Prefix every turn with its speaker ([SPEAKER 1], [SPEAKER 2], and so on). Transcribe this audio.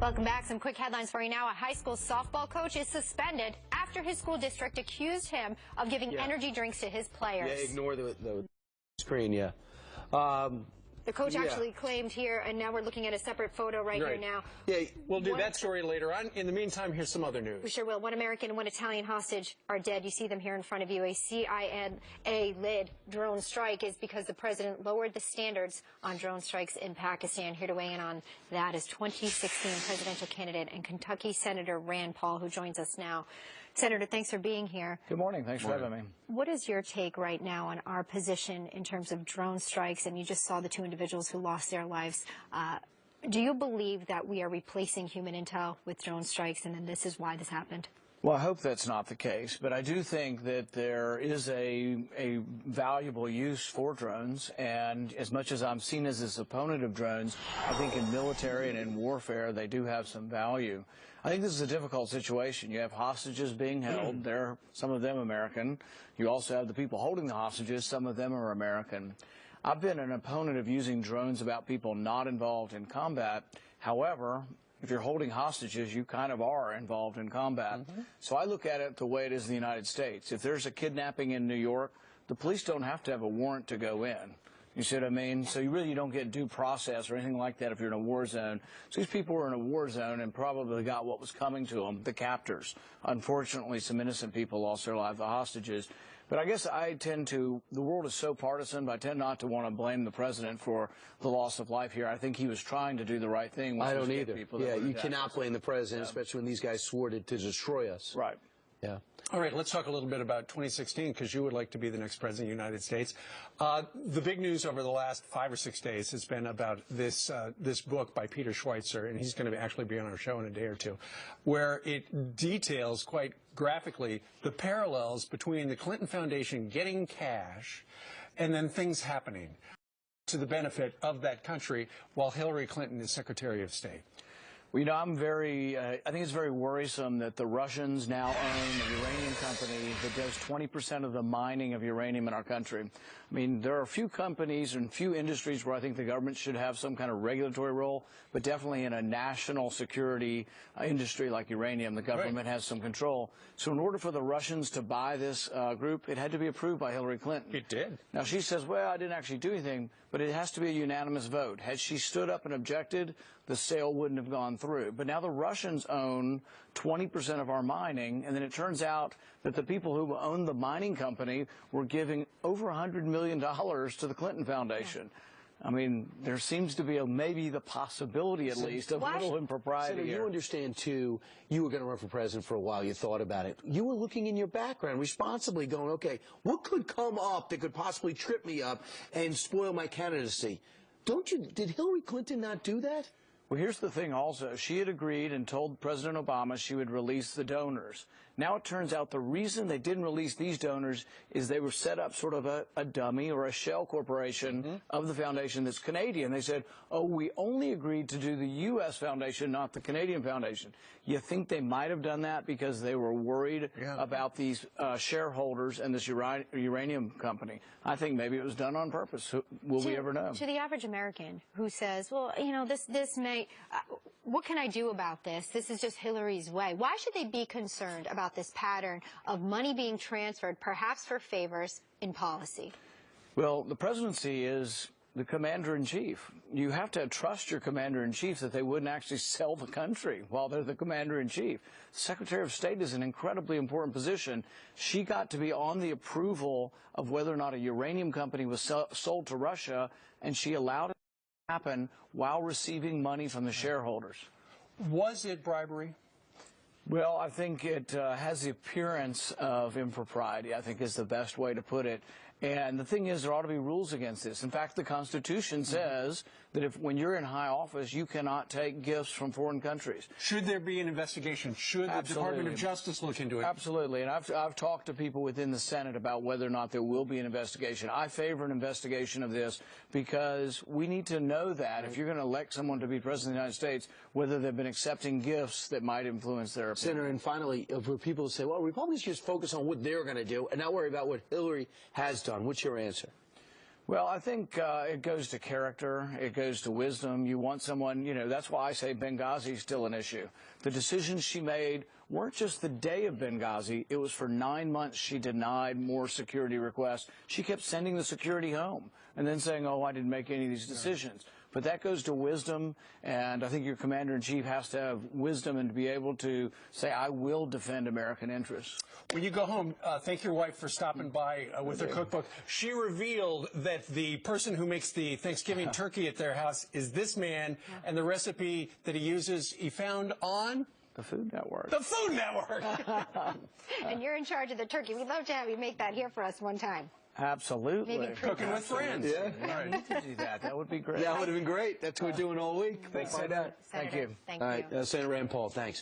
[SPEAKER 1] Welcome back. Some quick headlines for you now. A high school softball coach is suspended after his school district accused him of giving energy drinks to his players.
[SPEAKER 2] Yeah, ignore the screen, yeah.
[SPEAKER 1] The coach actually claimed here, and now we're looking at a separate photo right here now.
[SPEAKER 3] Yeah, we'll do that story later on. In the meantime, here's some other news.
[SPEAKER 1] We sure will. One American and one Italian hostage are dead. You see them here in front of you. A CIA-led drone strike is because the president lowered the standards on drone strikes in Pakistan. Here to weigh in on that is 2016 presidential candidate and Kentucky Senator Rand Paul, who joins us now. Senator, thanks for being here.
[SPEAKER 4] Good morning. Thanks for having me.
[SPEAKER 1] What is your take right now on our position in terms of drone strikes? And you just saw the two individuals who lost their lives. Do you believe that we are replacing human intel with drone strikes, and then this is why this happened?
[SPEAKER 4] Well, I hope that's not the case, but I do think that there is a valuable use for drones, and as much as I'm seen as this opponent of drones, I think in military and in warfare they do have some value. I think this is a difficult situation. You have hostages being held. They're, some of them American. You also have the people holding the hostages. Some of them are American. I've been an opponent of using drones about people not involved in combat. However, if you're holding hostages, you kind of are involved in combat. So I look at it the way it is in the United States. If there's a kidnapping in New York, the police don't have to have a warrant to go in. You see what I mean? So you don't get due process or anything like that if you're in a war zone. So these people were in a war zone and probably got what was coming to them, the captors. Unfortunately, some innocent people lost their lives, the hostages. But I guess the world is so partisan, but I tend not to want to blame the president for the loss of life here. I think he was trying to do the right thing.
[SPEAKER 2] I don't either. Yeah, you cannot blame the president, especially when these guys swore to destroy us.
[SPEAKER 4] Right.
[SPEAKER 2] Yeah.
[SPEAKER 3] All right, let's talk a little bit about 2016, because you would like to be the next president of the United States. The big news over the last 5 or 6 days has been about this book by Peter Schweitzer, and he's going to actually be on our show in a day or two, where it details quite graphically the parallels between the Clinton Foundation getting cash and then things happening to the benefit of that country while Hillary Clinton is Secretary of State.
[SPEAKER 4] Well, you know, I think it's very worrisome that the Russians now own a uranium company that does 20% of the mining of uranium in our country. I mean, there are a few companies and few industries where I think the government should have some kind of regulatory role, but definitely in a national security industry like uranium, the government has some control. So in order for the Russians to buy this group, it had to be approved by Hillary Clinton.
[SPEAKER 3] It did.
[SPEAKER 4] Now, she says, well, I didn't actually do anything, but it has to be a unanimous vote. Had she stood up and objected, the sale wouldn't have gone through. But now the Russians own 20% of our mining, and then it turns out that the people who own the mining company were giving over $100 million to the Clinton Foundation. I mean, there seems to be maybe the possibility, at least, of a little impropriety here.
[SPEAKER 2] You understand, too, you were going to run for president for a while. You thought about it. You were looking in your background, responsibly going, okay, what could come up that could possibly trip me up and spoil my candidacy? Did Hillary Clinton not do that?
[SPEAKER 4] Well, here's the thing also. She had agreed and told President Obama she would release the donors. Now it turns out the reason they didn't release these donors is they were set up sort of a dummy or a shell corporation of the foundation that's Canadian. They said, oh, we only agreed to do the U.S. foundation, not the Canadian foundation. You think they might have done that because they were worried about these shareholders and this uranium company? I think maybe it was done on purpose. Will we ever know?
[SPEAKER 1] To the average American who says, well, you know, this may, what can I do about this? This is just Hillary's way. Why should they be concerned about this pattern of money being transferred, perhaps for favors, in policy?
[SPEAKER 4] Well, the presidency is the commander-in-chief. You have to trust your commander-in-chief that they wouldn't actually sell the country while they're the commander-in-chief. Secretary of State is an incredibly important position. She got to be on the approval of whether or not a uranium company was sold to Russia, and she allowed it to happen while receiving money from the shareholders.
[SPEAKER 3] Was it bribery?
[SPEAKER 4] Well, I think it has the appearance of impropriety, I think is the best way to put it. And the thing is, there ought to be rules against this. In fact, the Constitution says that when you're in high office, you cannot take gifts from foreign countries.
[SPEAKER 3] Should there be an investigation? Should the Department of Justice look into it?
[SPEAKER 4] Absolutely. And I've talked to people within the Senate about whether or not there will be an investigation. I favor an investigation of this because we need to know that if you're going to elect someone to be president of the United States, whether they've been accepting gifts that might influence their opinion.
[SPEAKER 2] Senator, and finally, for people who say, well, Republicans just focus on what they're going to do and not worry about what Hillary has done. What's your answer?
[SPEAKER 4] Well, I think it goes to character. It goes to wisdom. You want someone, that's why I say Benghazi is still an issue. The decisions she made weren't just the day of Benghazi. It was for 9 months she denied more security requests. She kept sending the security home and then saying, oh, I didn't make any of these decisions. But that goes to wisdom, and I think your commander-in-chief has to have wisdom and to be able to say, I will defend American interests.
[SPEAKER 3] When you go home, thank your wife for stopping by with her cookbook. She revealed that the person who makes the Thanksgiving turkey at their house is this man, and the recipe that he uses he found on
[SPEAKER 4] The Food Network.
[SPEAKER 3] the Food Network.
[SPEAKER 1] And you're in charge of the turkey. We'd love to have you make that here for us one time.
[SPEAKER 4] Absolutely.
[SPEAKER 1] Maybe
[SPEAKER 3] Cooking with friends.
[SPEAKER 2] Yeah.
[SPEAKER 4] Yeah, I need to do that. That would be great.
[SPEAKER 2] That would have been great. That's what we're doing all week.
[SPEAKER 4] Thank you.
[SPEAKER 1] Senator,
[SPEAKER 4] Thank you.
[SPEAKER 1] Thank
[SPEAKER 2] All
[SPEAKER 1] you.
[SPEAKER 2] right, Senator Rand Paul, thanks.